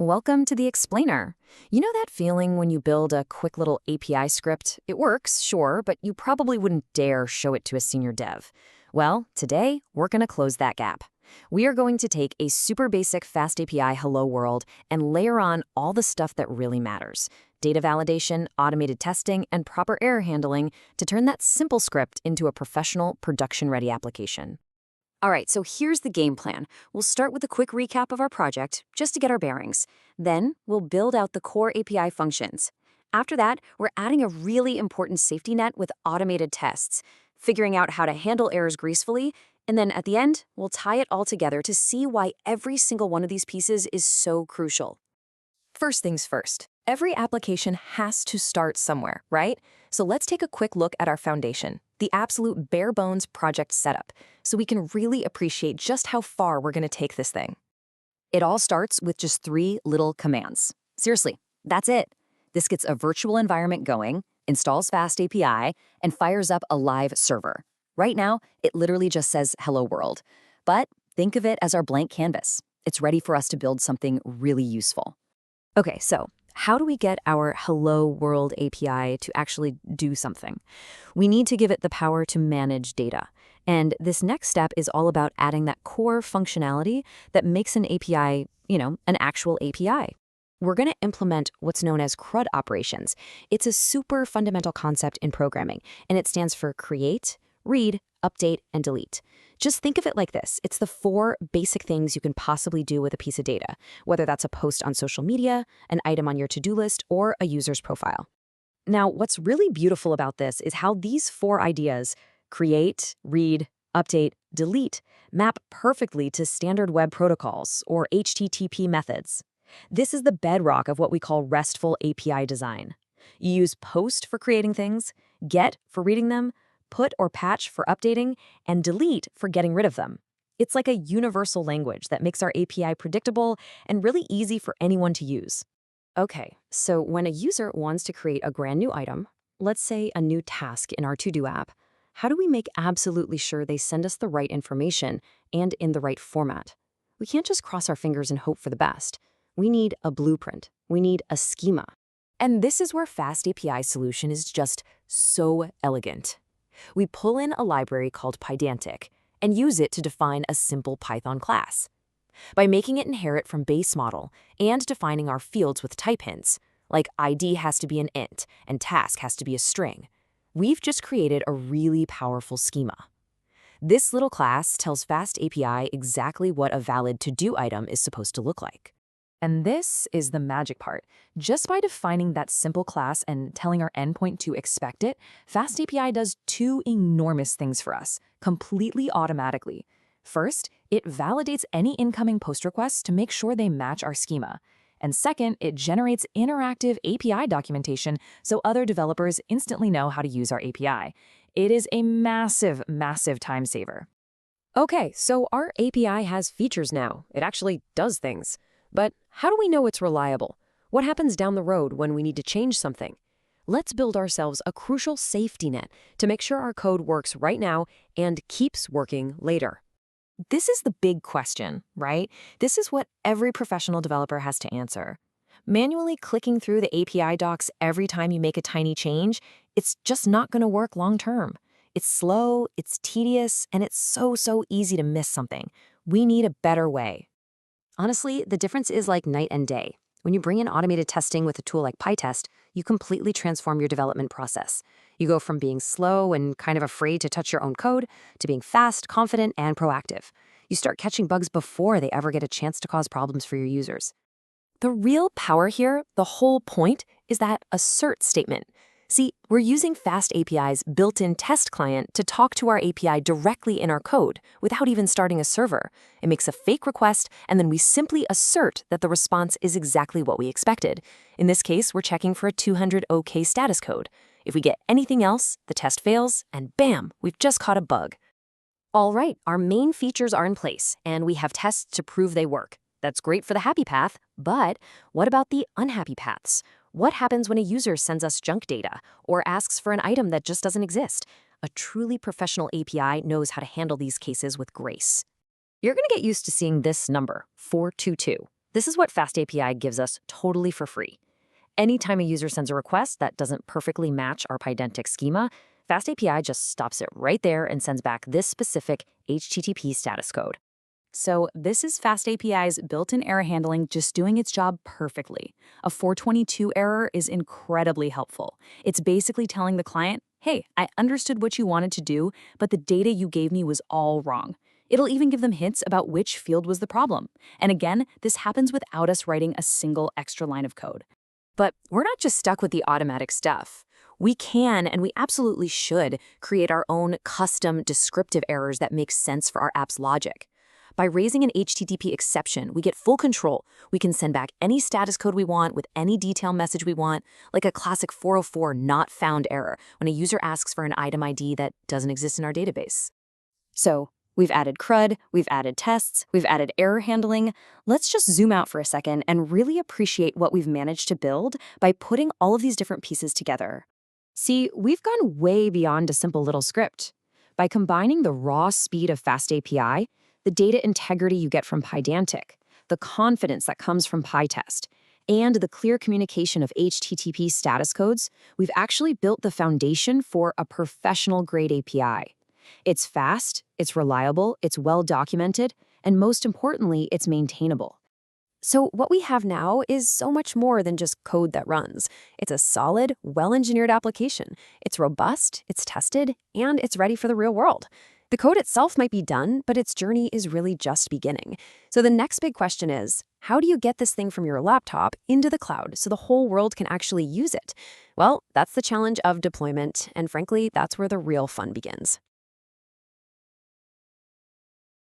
Welcome to the Explainer. You know that feeling when you build a quick little API script? It works, sure, but you probably wouldn't dare show it to a senior dev. Well, today, we're going to close that gap. We are going to take a super basic FastAPI Hello World and layer on all the stuff that really matters. Data validation, automated testing, and proper error handling to turn that simple script into a professional, production-ready application. All right, so here's the game plan. We'll start with a quick recap of our project, just to get our bearings. Then, we'll build out the core API functions. After that, we're adding a really important safety net with automated tests, figuring out how to handle errors gracefully, and then at the end, we'll tie it all together to see why every single one of these pieces is so crucial. First things first, every application has to start somewhere, right? So let's take a quick look at our foundation, the absolute bare bones project setup, so we can really appreciate just how far we're going to take this thing. It all starts with just 3 little commands. Seriously, that's it. This gets a virtual environment going, installs FastAPI, and fires up a live server. Right now, it literally just says Hello World. But think of it as our blank canvas. It's ready for us to build something really useful. Okay, so how do we get our Hello World API to actually do something? We need to give it the power to manage data. And this next step is all about adding that core functionality that makes an API, an actual API. We're going to implement what's known as CRUD operations. It's a super fundamental concept in programming, and it stands for create, read, update, and delete. Just think of it like this. It's the 4 basic things you can possibly do with a piece of data, whether that's a post on social media, an item on your to-do list, or a user's profile. Now, what's really beautiful about this is how these 4 ideas, create, read, update, delete, map perfectly to standard web protocols or HTTP methods. This is the bedrock of what we call RESTful API design. You use post for creating things, get for reading them, put or patch for updating, and delete for getting rid of them. It's like a universal language that makes our API predictable and really easy for anyone to use. Okay, so when a user wants to create a brand new item, let's say a new task in our to-do app, how do we make absolutely sure they send us the right information and in the right format? We can't just cross our fingers and hope for the best. We need a blueprint. We need a schema. And this is where FastAPI's solution is just so elegant. We pull in a library called Pydantic and use it to define a simple Python class. By making it inherit from base model and defining our fields with type hints, like ID has to be an int and task has to be a string, we've just created a really powerful schema. This little class tells FastAPI exactly what a valid to-do item is supposed to look like. And this is the magic part. Just by defining that simple class and telling our endpoint to expect it, FastAPI does 2 enormous things for us, completely automatically. First, it validates any incoming post requests to make sure they match our schema. And second, it generates interactive API documentation so other developers instantly know how to use our API. It is a massive, massive time saver. Okay, so our API has features now. It actually does things. But how do we know it's reliable? What happens down the road when we need to change something? Let's build ourselves a crucial safety net to make sure our code works right now and keeps working later. This is the big question, right? This is what every professional developer has to answer. Manually clicking through the API docs every time you make a tiny change, it's just not going to work long term. It's slow, it's tedious, and it's so easy to miss something. We need a better way. Honestly, the difference is like night and day. When you bring in automated testing with a tool like PyTest, you completely transform your development process. You go from being slow and kind of afraid to touch your own code to being fast, confident, and proactive. You start catching bugs before they ever get a chance to cause problems for your users. The real power here, the whole point, is that assert statement. See, we're using FastAPI's built-in test client to talk to our API directly in our code without even starting a server. It makes a fake request, and then we simply assert that the response is exactly what we expected. In this case, we're checking for a 200 OK status code. If we get anything else, the test fails, and bam, we've just caught a bug. All right, our main features are in place, and we have tests to prove they work. That's great for the happy path, but what about the unhappy paths? What happens when a user sends us junk data or asks for an item that just doesn't exist? A truly professional API knows how to handle these cases with grace. You're going to get used to seeing this number, 422. This is what FastAPI gives us totally for free. Anytime a user sends a request that doesn't perfectly match our Pydantic schema, FastAPI just stops it right there and sends back this specific HTTP status code. So this is FastAPI's built-in error handling just doing its job perfectly. A 422 error is incredibly helpful. It's basically telling the client, hey, I understood what you wanted to do, but the data you gave me was all wrong. It'll even give them hints about which field was the problem. And again, this happens without us writing a single extra line of code. But we're not just stuck with the automatic stuff. We can, and we absolutely should, create our own custom descriptive errors that make sense for our app's logic. By raising an HTTP exception, we get full control. We can send back any status code we want with any detail message we want, like a classic 404 not found error when a user asks for an item ID that doesn't exist in our database. So, we've added CRUD, we've added tests, we've added error handling. Let's just zoom out for a second and really appreciate what we've managed to build by putting all of these different pieces together. See, we've gone way beyond a simple little script. By combining the raw speed of FastAPI, the data integrity you get from Pydantic, the confidence that comes from PyTest, and the clear communication of HTTP status codes, we've actually built the foundation for a professional-grade API. It's fast, it's reliable, it's well-documented, and most importantly, it's maintainable. So what we have now is so much more than just code that runs. It's a solid, well-engineered application. It's robust, it's tested, and it's ready for the real world. The code itself might be done, but its journey is really just beginning. So the next big question is, how do you get this thing from your laptop into the cloud so the whole world can actually use it? Well, that's the challenge of deployment, and frankly, that's where the real fun begins.